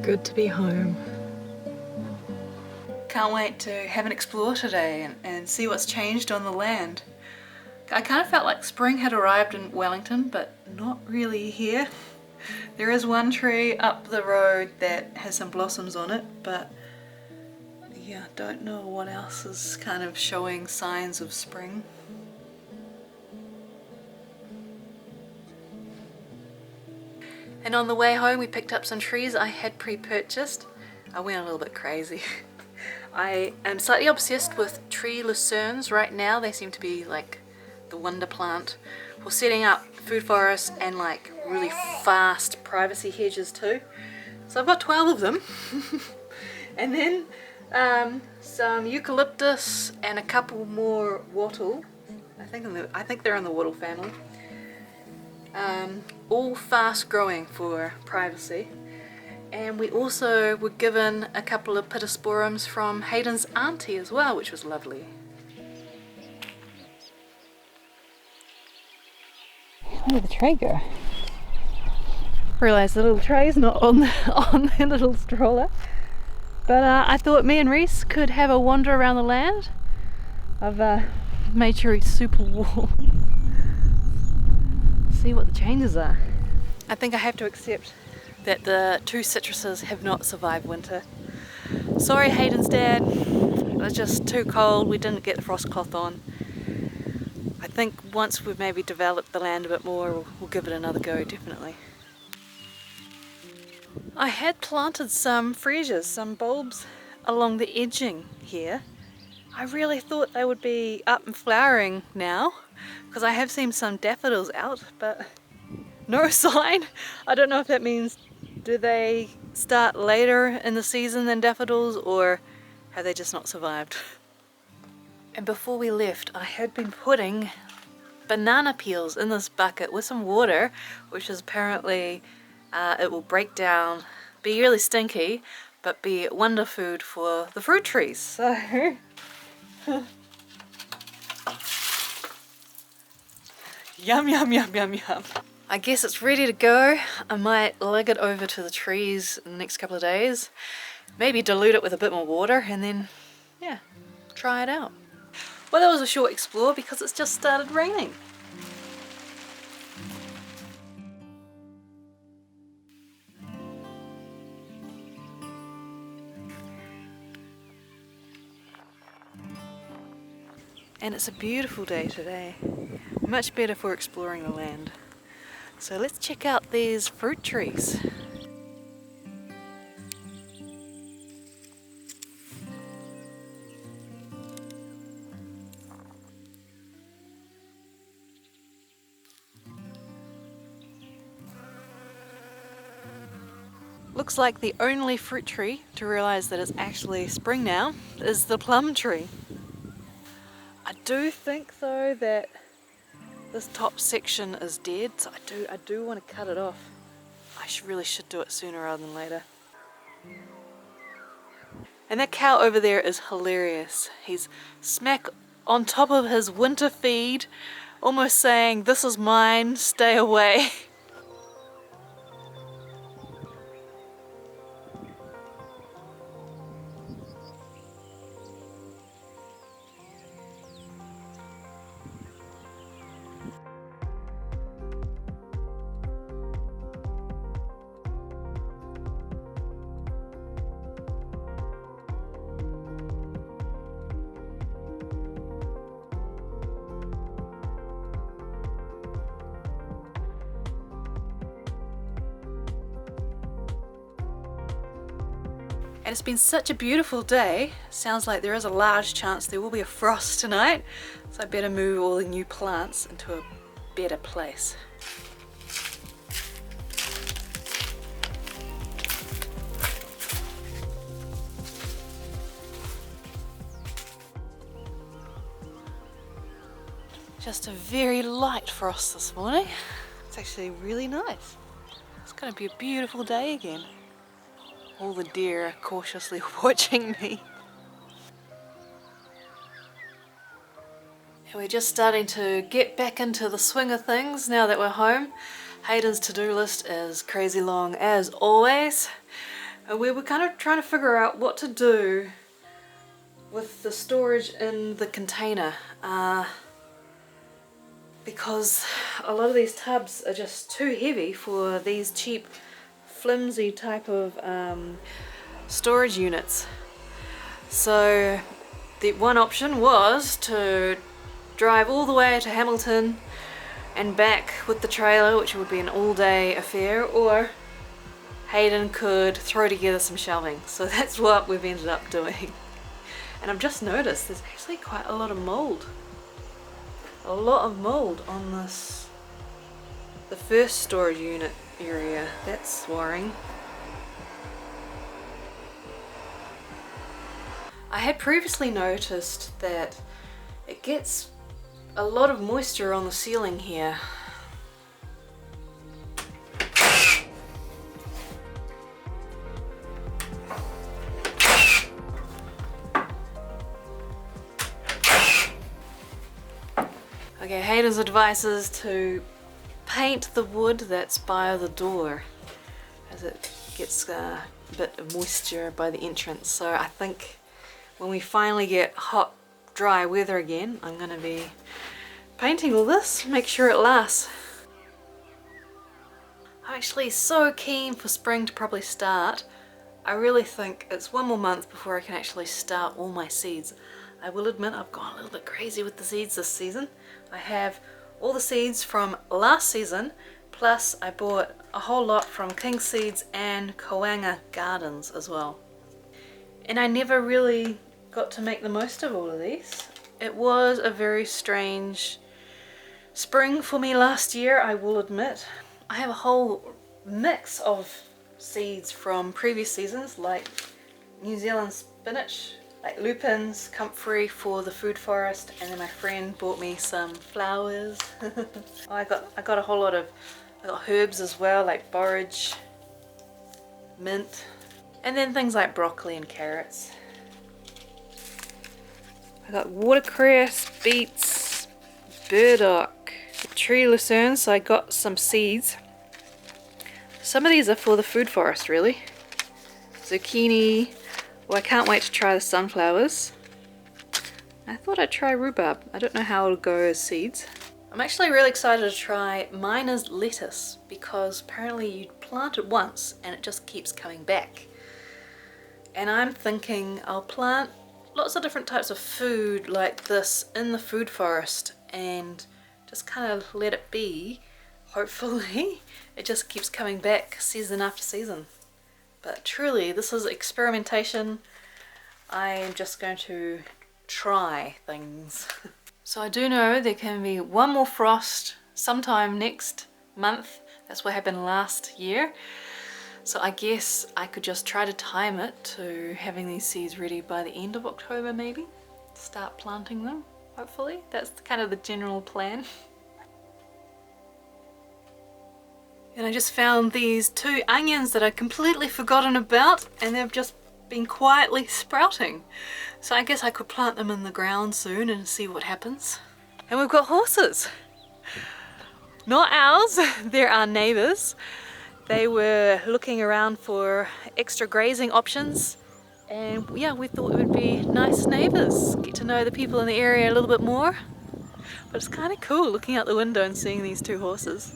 good to be home. Can't wait to have an explore today and see what's changed on the land. I kind of felt like spring had arrived in Wellington, but not really here. There is one tree up the road that has some blossoms on it, but yeah, don't know what else is kind of showing signs of spring. And on the way home we picked up some trees I had pre-purchased. I went a little bit crazy. I am slightly obsessed with tree lucernes right now. They seem to be like the wonder plant for setting up food forests and like really fast privacy hedges too. So I've got 12 of them. And then some eucalyptus and a couple more wattle. I think they're in the wattle family. All fast growing for privacy. And we also were given a couple of pittosporums from Hayden's auntie as well, which was lovely. Where did the tray go? Realised the little tray's not on the little stroller. But I thought me and Reese could have a wander around the land. I've made sure he's super warm. See what the changes are. I think I have to accept that the two citruses have not survived winter. Sorry Hayden's dad, it was just too cold, we didn't get the frost cloth on. I think once we've maybe developed the land a bit more, we'll give it another go, definitely. I had planted some freesias, some bulbs along the edging here. I really thought they would be up and flowering now, because I have seen some daffodils out, but no sign. I don't know if that means, do they start later in the season than daffodils, or have they just not survived? And before we left, I had been putting banana peels in this bucket with some water, which is apparently it will break down, be really stinky, but be wonder food for the fruit trees. So yum yum yum yum yum. I guess it's ready to go. I might lug it over to the trees in the next couple of days. Maybe dilute it with a bit more water and then, yeah, try it out. Well, that was a short explore because it's just started raining. And it's a beautiful day today. Much better for exploring the land. So let's check out these fruit trees. Looks like the only fruit tree to realize that it's actually spring now is the plum tree. I do think though that this top section is dead, so I do want to cut it off. I really should do it sooner rather than later. And that cow over there is hilarious. He's smack on top of his winter feed, almost saying, "This is mine, stay away." And it's been such a beautiful day. Sounds like there is a large chance there will be a frost tonight, so I better move all the new plants into a better place. Just a very light frost this morning. It's actually really nice. It's going to be a beautiful day again. All the deer are cautiously watching me. And we're just starting to get back into the swing of things now that we're home. Hayden's to-do list is crazy long as always. We were kind of trying to figure out what to do with the storage in the container, because a lot of these tubs are just too heavy for these cheap flimsy type of storage units. So the one option was to drive all the way to Hamilton and back with the trailer, which would be an all-day affair, or Hayden could throw together some shelving. So that's what we've ended up doing. And I've just noticed there's actually quite a lot of mold. A lot of mold on the first storage unit area. That's worrying. I had previously noticed that it gets a lot of moisture on the ceiling here. Okay, Hayden's advice is to paint the wood that's by the door, as it gets a bit of moisture by the entrance. So I think when we finally get hot, dry weather again, I'm going to be painting all this, make sure it lasts. I'm actually so keen for spring to probably start. I really think it's one more month before I can actually start all my seeds. I will admit I've gone a little bit crazy with the seeds this season. I have all the seeds from last season, plus I bought a whole lot from King Seeds and Koanga Gardens as well. And I never really got to make the most of all of these. It was a very strange spring for me last year, I will admit. I have a whole mix of seeds from previous seasons, like New Zealand spinach, like lupins, comfrey for the food forest, and then my friend bought me some flowers. I got a whole lot of herbs as well, like borage, mint, and then things like broccoli and carrots. I got watercress, beets, burdock, tree lucerne, so I got some seeds. Some of these are for the food forest, really. Zucchini. Well, I can't wait to try the sunflowers. I thought I'd try rhubarb. I don't know how it'll go as seeds. I'm actually really excited to try miner's lettuce, because apparently you plant it once and it just keeps coming back. And I'm thinking I'll plant lots of different types of food like this in the food forest and just kind of let it be. Hopefully it just keeps coming back season after season. But truly, this is experimentation. I am just going to try things. So I do know there can be one more frost sometime next month. That's what happened last year. So I guess I could just try to time it to having these seeds ready by the end of October maybe. Start planting them, hopefully. That's kind of the general plan. And I just found these 2 onions that I'd completely forgotten about, and they've just been quietly sprouting. So I guess I could plant them in the ground soon and see what happens. And we've got horses. Not ours, they're our neighbours. They were looking around for extra grazing options, and yeah, we thought it would be nice neighbours. Get to know the people in the area a little bit more. But it's kind of cool looking out the window and seeing these 2 horses.